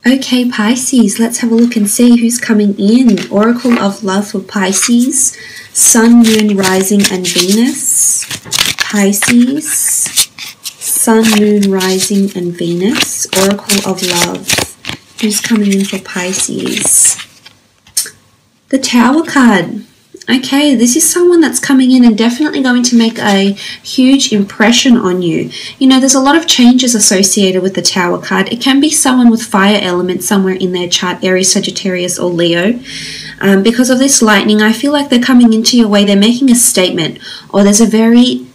Okay, Pisces, let's have a look and see who's coming in. Oracle of Love for Pisces, Sun, Moon, Rising, and Venus. Pisces, Sun, Moon, Rising, and Venus. Oracle of Love. Who's coming in for Pisces? The Tower card. Okay, this is someone that's coming in and definitely going to make a huge impression on you. You know, there's a lot of changes associated with the Tower card. It can be someone with fire element somewhere in their chart, Aries, Sagittarius, or Leo. Because of this lightning, I feel like they're coming into your way. They're making a statement, or there's a very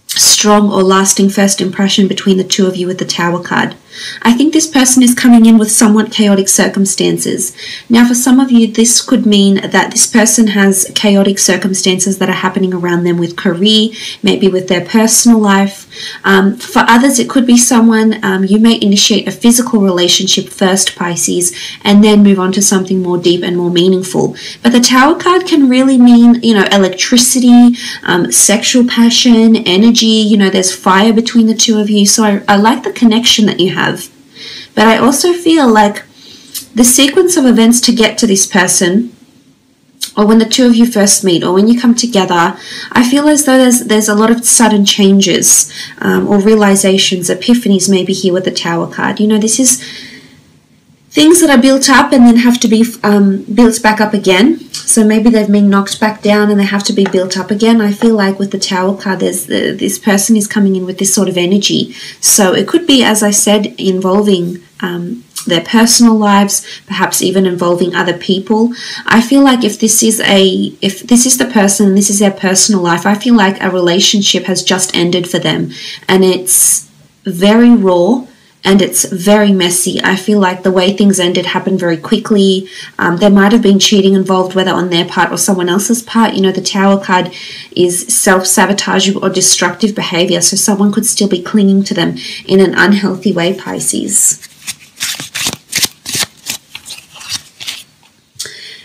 strong or lasting first impression between the two of you with the Tower card. I think this person is coming in with somewhat chaotic circumstances. Now, for some of you, this could mean that this person has chaotic circumstances that are happening around them with career, maybe with their personal life. For others, it could be someone, you may initiate a physical relationship first, Pisces, and then move on to something more deep and more meaningful. But the Tower card can really mean, you know, electricity, sexual passion, energy. You know, there's fire between the two of you. So I like the connection that you have. But I also feel like the sequence of events to get to this person, or when the two of you first meet, or when you come together, I feel as though there's a lot of sudden changes or realizations, epiphanies maybe here with the Tower card. You know, this is things that are built up and then have to be built back up again. So maybe they've been knocked back down and they have to be built up again. I feel like with the Tower card, this person is coming in with this sort of energy. So it could be, as I said, involving their personal lives, perhaps even involving other people. I feel like if this is the person, this is their personal life, I feel like a relationship has just ended for them, and it's very raw. And it's very messy. I feel like the way things ended happened very quickly. There might have been cheating involved, whether on their part or someone else's part. You know, the Tower card is self-sabotage or destructive behavior. So someone could still be clinging to them in an unhealthy way, Pisces.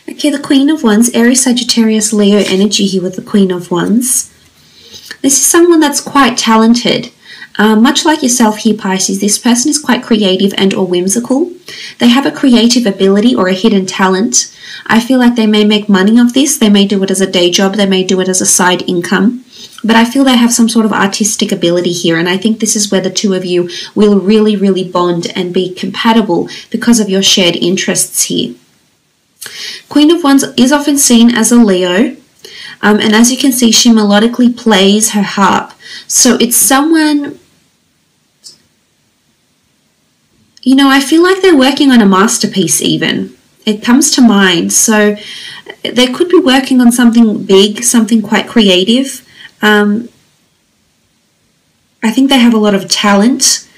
Okay, the Queen of Wands, Aries, Sagittarius, Leo energy here with the Queen of Wands. This is someone that's quite talented. Much like yourself here, Pisces, this person is quite creative and or whimsical. They have a creative ability or a hidden talent. I feel like they may make money of this. They may do it as a day job. They may do it as a side income. But I feel they have some sort of artistic ability here. And I think this is where the two of you will really, really bond and be compatible because of your shared interests here. Queen of Wands is often seen as a Leo. And as you can see, she melodically plays her harp. So it's someone, you know, I feel like they're working on a masterpiece even. It comes to mind. So they could be working on something big, something quite creative. I think they have a lot of talent.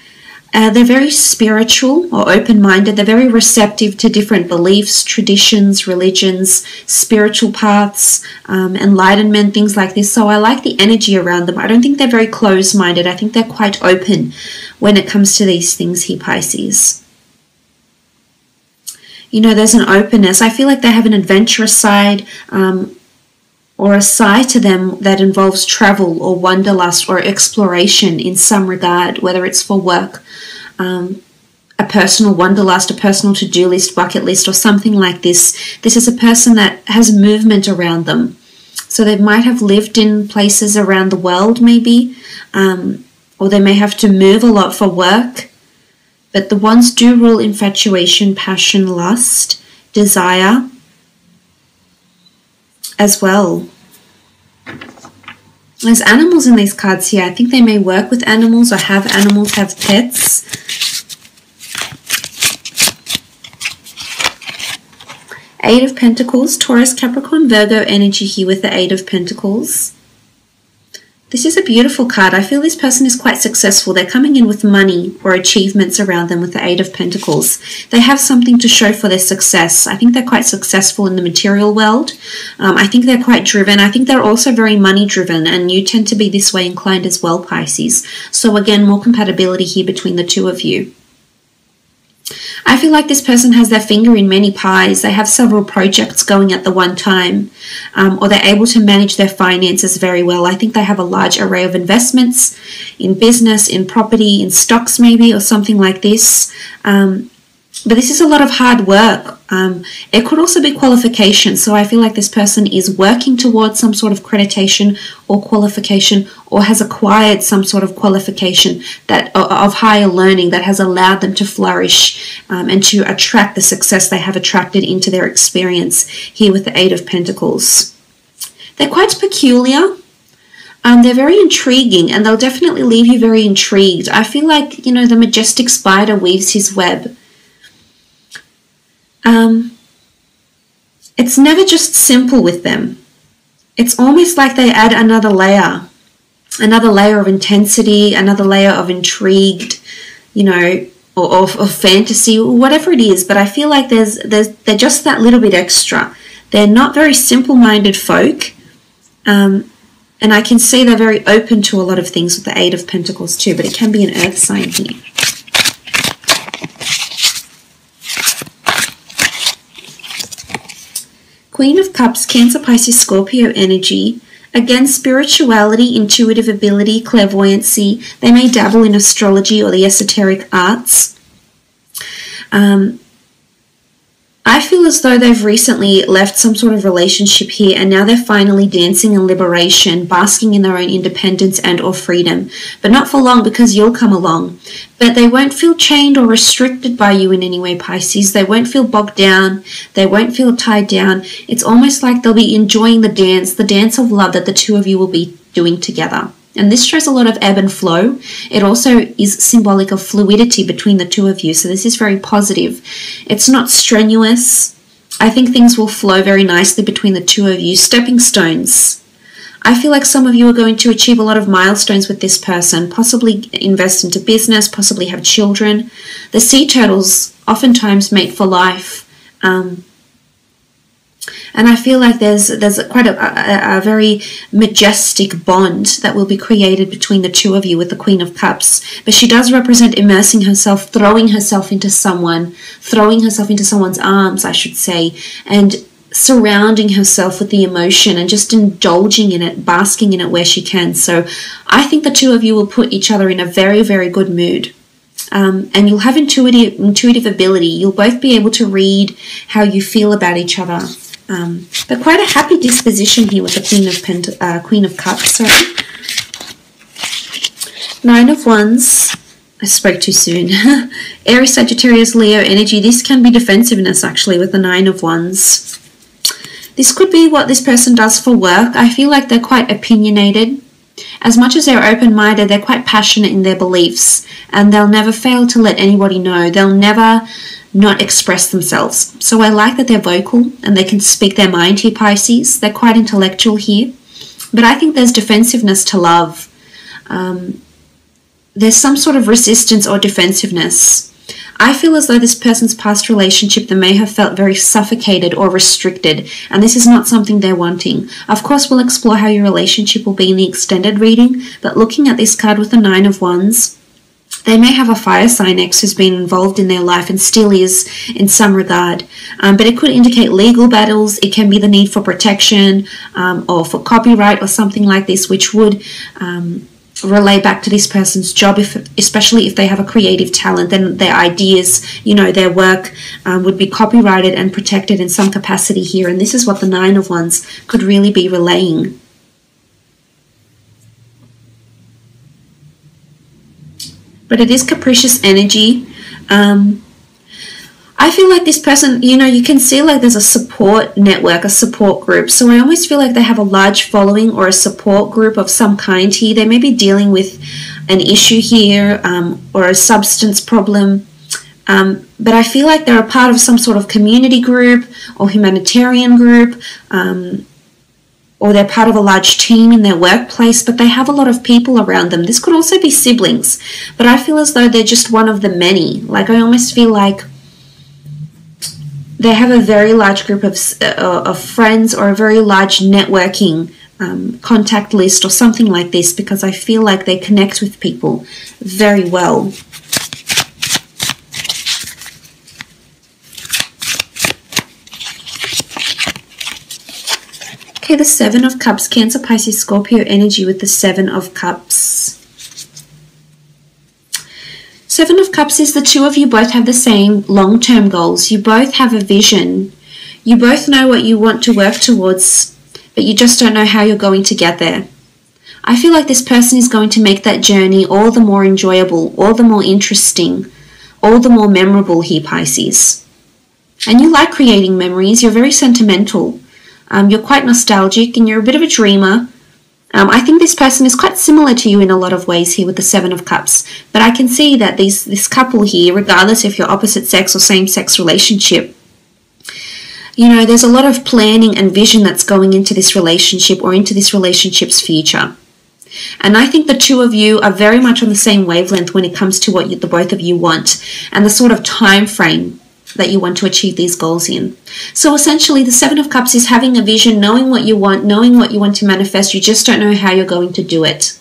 They're very spiritual or open-minded. They're very receptive to different beliefs, traditions, religions, spiritual paths, enlightenment, things like this. So I like the energy around them. I don't think they're very closed-minded. I think they're quite open when it comes to these things here, Pisces. You know, there's an openness. I feel like they have an adventurous side, or a side to them that involves travel or wanderlust or exploration in some regard, whether it's for work, a personal wanderlust, a personal to-do list, bucket list, or something like this. This is a person that has movement around them. So they might have lived in places around the world maybe, or they may have to move a lot for work. But the Wands do rule infatuation, passion, lust, desire, as well. There's animals in these cards here. I think they may work with animals or have animals, have pets. Eight of Pentacles, Taurus, Capricorn, Virgo energy here with the Eight of Pentacles. This is a beautiful card. I feel this person is quite successful. They're coming in with money or achievements around them with the Eight of Pentacles. They have something to show for their success. I think they're quite successful in the material world. I think they're quite driven. I think they're also very money driven, and you tend to be this way inclined as well, Pisces. So again, more compatibility here between the two of you. I feel like this person has their finger in many pies. They have several projects going at the one time, or they're able to manage their finances very well. I think they have a large array of investments in business, in property, in stocks maybe, or something like this. But this is a lot of hard work. It could also be qualification. So I feel like this person is working towards some sort of accreditation or qualification, or has acquired some sort of qualification that of higher learning that has allowed them to flourish and to attract the success they have attracted into their experience here with the Eight of Pentacles. They're quite peculiar. They're very intriguing, and they'll definitely leave you very intrigued. I feel like, you know, the majestic spider weaves his web. It's never just simple with them. It's almost like they add another layer of intensity, another layer of intrigued, you know, or of fantasy, or whatever it is. But I feel like they're just that little bit extra. They're not very simple-minded folk, and I can see they're very open to a lot of things with the Eight of Pentacles too. But it can be an earth sign here. Queen of Cups, Cancer, Pisces, Scorpio energy. Again, spirituality, intuitive ability, clairvoyancy. They may dabble in astrology or the esoteric arts. I feel as though they've recently left some sort of relationship here, and now they're finally dancing in liberation, basking in their own independence and or freedom. But not for long, because you'll come along. But they won't feel chained or restricted by you in any way, Pisces. They won't feel bogged down. They won't feel tied down. It's almost like they'll be enjoying the dance of love that the two of you will be doing together. And this shows a lot of ebb and flow. It also is symbolic of fluidity between the two of you. So this is very positive. It's not strenuous. I think things will flow very nicely between the two of you. Stepping stones. I feel like some of you are going to achieve a lot of milestones with this person, possibly invest into business, possibly have children. The sea turtles oftentimes mate for life. And I feel like there's quite a very majestic bond that will be created between the two of you with the Queen of Cups. But she does represent immersing herself, throwing herself into someone's arms, I should say, and surrounding herself with the emotion and just indulging in it, basking in it where she can. So I think the two of you will put each other in a very, very good mood. And you'll have intuitive ability. You'll both be able to read how you feel about each other. But quite a happy disposition here with the Queen of Cups. Sorry. Nine of Wands. I spoke too soon. Aries, Sagittarius, Leo energy. This can be defensiveness actually with the Nine of Wands. This could be what this person does for work. I feel like they're quite opinionated. As much as they're open-minded, they're quite passionate in their beliefs, and they'll never fail to let anybody know. They'll never not express themselves. So I like that they're vocal and they can speak their mind here, Pisces. They're quite intellectual here. But I think there's defensiveness to love. There's some sort of resistance or defensiveness. I feel as though this person's past relationship, they may have felt very suffocated or restricted, and this is not something they're wanting. Of course, we'll explore how your relationship will be in the extended reading, but looking at this card with the Nine of Wands, they may have a fire sign ex who's been involved in their life and still is in some regard. But it could indicate legal battles. It can be the need for protection or for copyright or something like this, which would relay back to this person's job, especially if they have a creative talent. Then their ideas, you know, their work would be copyrighted and protected in some capacity here. And this is what the Nine of Wands could really be relaying. But it is capricious energy. I feel like this person, you know, you can see like there's a support network, a support group. So I almost feel like they have a large following or a support group of some kind here. They may be dealing with an issue here or a substance problem. But I feel like they're a part of some sort of community group or humanitarian group, or they're part of a large team in their workplace, but they have a lot of people around them. This could also be siblings, but I feel as though they're just one of the many. Like I almost feel like they have a very large group of friends or a very large networking contact list or something like this, because I feel like they connect with people very well. Okay, the Seven of Cups, Cancer, Pisces, Scorpio energy with the Seven of Cups. Seven of Cups is the two of you both have the same long-term goals. You both have a vision. You both know what you want to work towards, but you just don't know how you're going to get there. I feel like this person is going to make that journey all the more enjoyable, all the more interesting, all the more memorable here, Pisces. And you like creating memories. You're very sentimental. You're quite nostalgic and you're a bit of a dreamer. I think this person is quite similar to you in a lot of ways here with the Seven of Cups. But I can see that this couple here, regardless if you're opposite sex or same-sex relationship, you know, there's a lot of planning and vision that's going into this relationship or into this relationship's future. And I think the two of you are very much on the same wavelength when it comes to what the both of you want and the sort of time frame that you want to achieve these goals in. So essentially, the Seven of Cups is having a vision, knowing what you want to manifest. You just don't know how you're going to do it.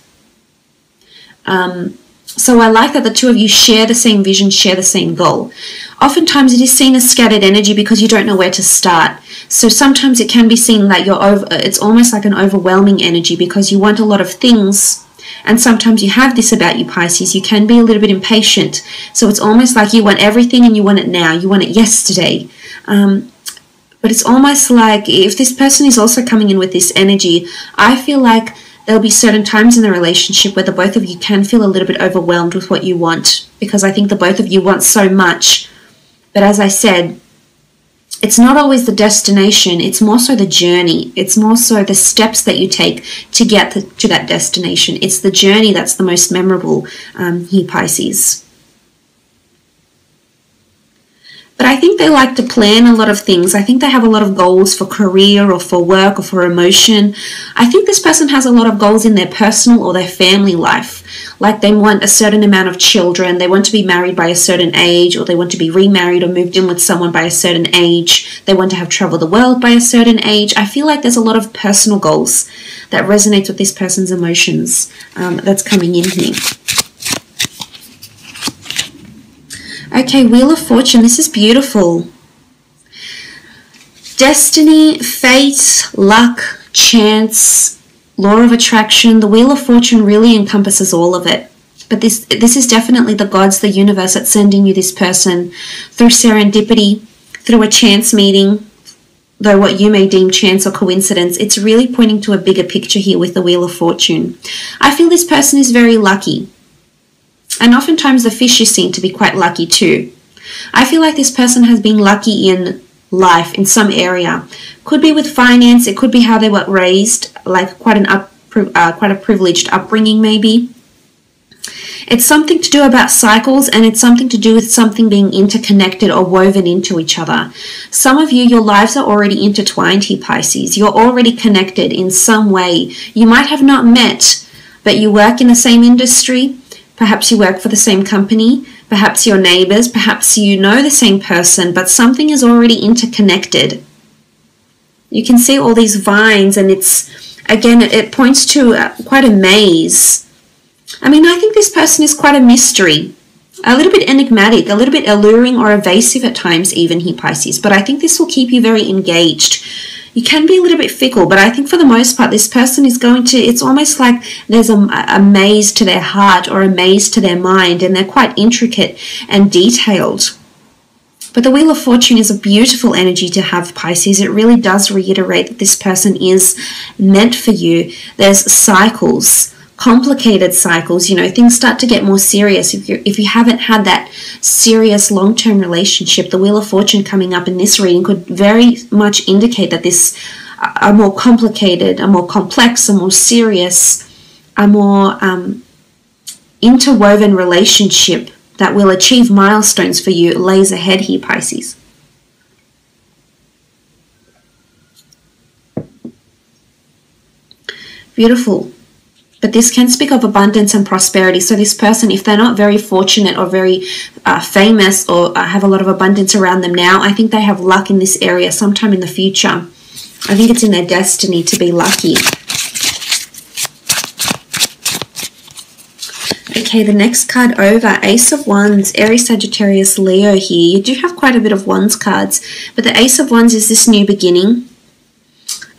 So I like that the two of you share the same vision, share the same goal. Oftentimes it is seen as scattered energy because you don't know where to start. So sometimes it can be seen that it's almost like an overwhelming energy because you want a lot of things. And sometimes you have this about you, Pisces. You can be a little bit impatient. So it's almost like you want everything and you want it now. You want it yesterday. But it's almost like if this person is also coming in with this energy, I feel like there'll be certain times in the relationship where the both of you can feel a little bit overwhelmed with what you want, because I think the both of you want so much. But as I said, it's not always the destination, it's more so the journey. It's more so the steps that you take to get to that destination. It's the journey that's the most memorable here, Pisces. But I think they like to plan a lot of things. I think they have a lot of goals for career or for work or for emotion. I think this person has a lot of goals in their personal or their family life. Like they want a certain amount of children, they want to be married by a certain age, or they want to be remarried or moved in with someone by a certain age. They want to have traveled the world by a certain age. I feel like there's a lot of personal goals that resonate with this person's emotions that's coming in here. Okay, Wheel of Fortune, this is beautiful. Destiny, fate, luck, chance, law of attraction. The Wheel of Fortune really encompasses all of it. But this is definitely the gods, the universe that's sending you this person through serendipity, through a chance meeting, though what you may deem chance or coincidence. It's really pointing to a bigger picture here with the Wheel of Fortune. I feel this person is very lucky. And oftentimes the fish is seen to be quite lucky too. I feel like this person has been lucky in life in some area. Could be with finance, it could be how they were raised, like quite a privileged upbringing maybe. It's something to do about cycles, and it's something to do with something being interconnected or woven into each other. Some of you, your lives are already intertwined here, Pisces. You're already connected in some way. You might have not met, but you work in the same industry. Perhaps you work for the same company, perhaps you're neighbors, perhaps you know the same person, but something is already interconnected. You can see all these vines, and it points to quite a maze. I mean, I think this person is quite a mystery, a little bit enigmatic, a little bit alluring or evasive at times even here, Pisces, but I think this will keep you very engaged. You can be a little bit fickle, but I think for the most part, this person is going to, it's almost like there's a maze to their heart or a maze to their mind, and they're quite intricate and detailed. But the Wheel of Fortune is a beautiful energy to have, Pisces. It really does reiterate that this person is meant for you. There's cycles, complicated cycles, you know, things start to get more serious. If you haven't had that serious long-term relationship, the Wheel of Fortune coming up in this reading could very much indicate that this a more complicated, a more complex, a more serious, a more interwoven relationship that will achieve milestones for you lays ahead here, Pisces. Beautiful. But this can speak of abundance and prosperity. So this person, if they're not very fortunate or very famous or have a lot of abundance around them now, I think they have luck in this area sometime in the future. I think it's in their destiny to be lucky. Okay, the next card over, Ace of Wands, Aries, Sagittarius, Leo here. You do have quite a bit of Wands cards, but the Ace of Wands is this new beginning.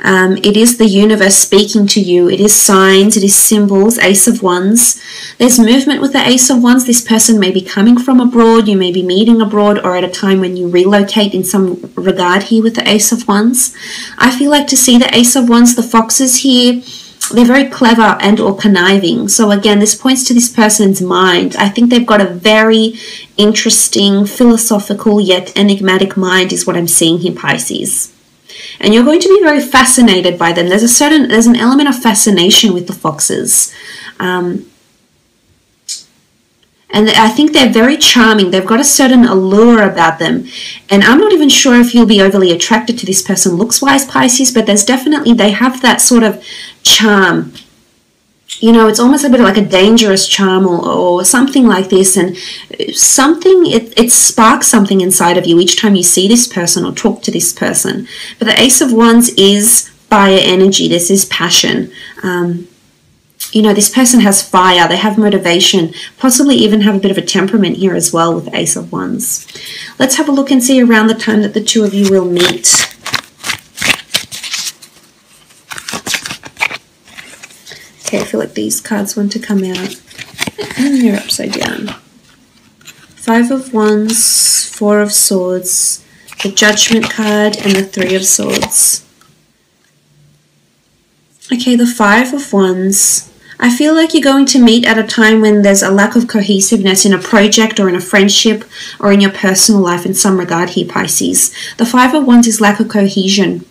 It is the universe speaking to you. It is signs, it is symbols, Ace of Wands. There's movement with the Ace of Wands. This person may be coming from abroad. You may be meeting abroad or at a time when you relocate in some regard here with the Ace of Wands. I feel like to see the Ace of Wands, the foxes here, they're very clever and or conniving. So again, this points to this person's mind. I think they've got a very interesting, philosophical yet enigmatic mind is what I'm seeing here, Pisces. And you're going to be very fascinated by them. There's an element of fascination with the foxes. And I think they're very charming. They've got a certain allure about them. And I'm not even sure if you'll be overly attracted to this person looks-wise, Pisces, but there's definitely, they have that sort of charm. You know, it's almost a bit like a dangerous charm or something like this. And something, it sparks something inside of you each time you see this person or talk to this person. But the Ace of Wands is fire energy. This is passion. You know, this person has fire, they have motivation, possibly even have a bit of a temperament here as well with the Ace of Wands. Let's have a look and see around the time that the two of you will meet. Okay, I feel like these cards want to come out. And they're upside down. Five of Wands, Four of Swords, the Judgment card, and the Three of Swords. Okay, the Five of Wands. I feel like you're going to meet at a time when there's a lack of cohesiveness in a project or in a friendship or in your personal life in some regard here, Pisces. The Five of Wands is lack of cohesion.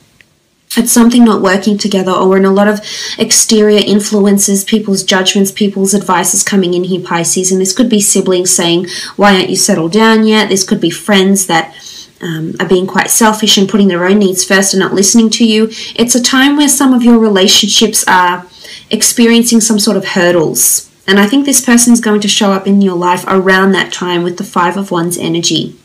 It's something not working together, or in a lot of exterior influences, people's judgments, people's advices coming in here, Pisces. And this could be siblings saying, why aren't you settled down yet? This could be friends that are being quite selfish and putting their own needs first and not listening to you. It's a time where some of your relationships are experiencing some sort of hurdles. And I think this person is going to show up in your life around that time with the Five of Wands energy.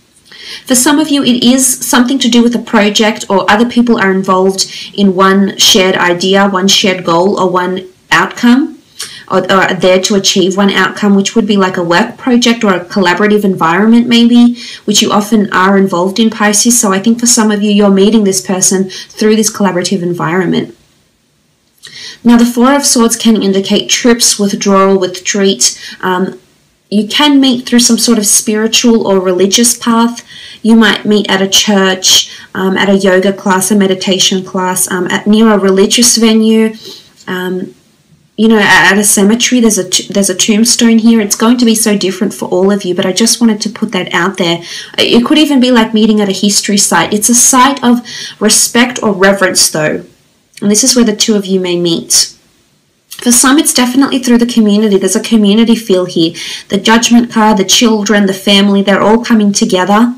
For some of you, it is something to do with a project, or other people are involved in one shared idea, one shared goal, or one outcome, or are there to achieve one outcome, which would be like a work project or a collaborative environment maybe, which you often are involved in, Pisces. So I think for some of you, you're meeting this person through this collaborative environment. Now, the Four of Swords can indicate trips, withdrawal, retreat. You can meet through some sort of spiritual or religious path. You might meet at a church, at a yoga class, a meditation class, near a religious venue, you know, at a cemetery. There's a tombstone here. It's going to be so different for all of you, but I just wanted to put that out there. It could even be like meeting at a history site. It's a site of respect or reverence, though. And this is where the two of you may meet. For some, it's definitely through the community. There's a community feel here. The Judgment card, the children, the family, they're all coming together,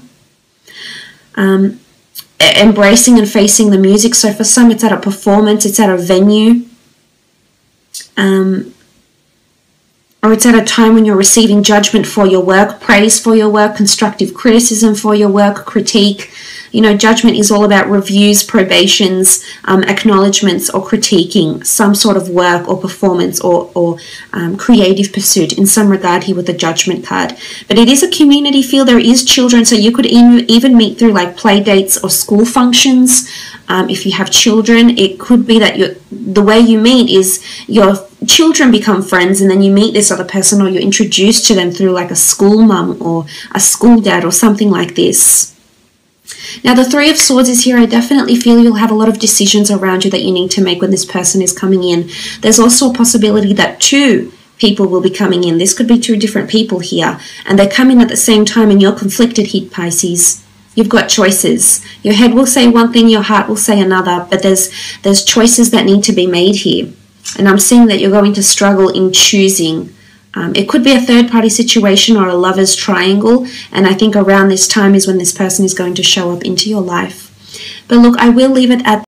embracing and facing the music. So for some, it's at a performance, it's at a venue, or it's at a time when you're receiving judgment for your work, praise for your work, constructive criticism for your work, critique. You know, judgment is all about reviews, probations, acknowledgements, or critiquing some sort of work or performance or creative pursuit in some regard here with the Judgment card. But it is a community feel. There is children, so you could even meet through like play dates or school functions. If you have children, it could be that the way you meet is your children become friends, and then you meet this other person, or you're introduced to them through like a school mum or a school dad or something like this. Now, the Three of Swords is here. I definitely feel you'll have a lot of decisions around you that you need to make when this person is coming in. There's also a possibility that two people will be coming in. This could be two different people here, and they come in at the same time, and you're conflicted here, Pisces. You've got choices. Your head will say one thing, your heart will say another, but there's choices that need to be made here. And I'm seeing that you're going to struggle in choosing. It could be a third-party situation or a lover's triangle, and I think around this time is when this person is going to show up into your life. But look, I will leave it at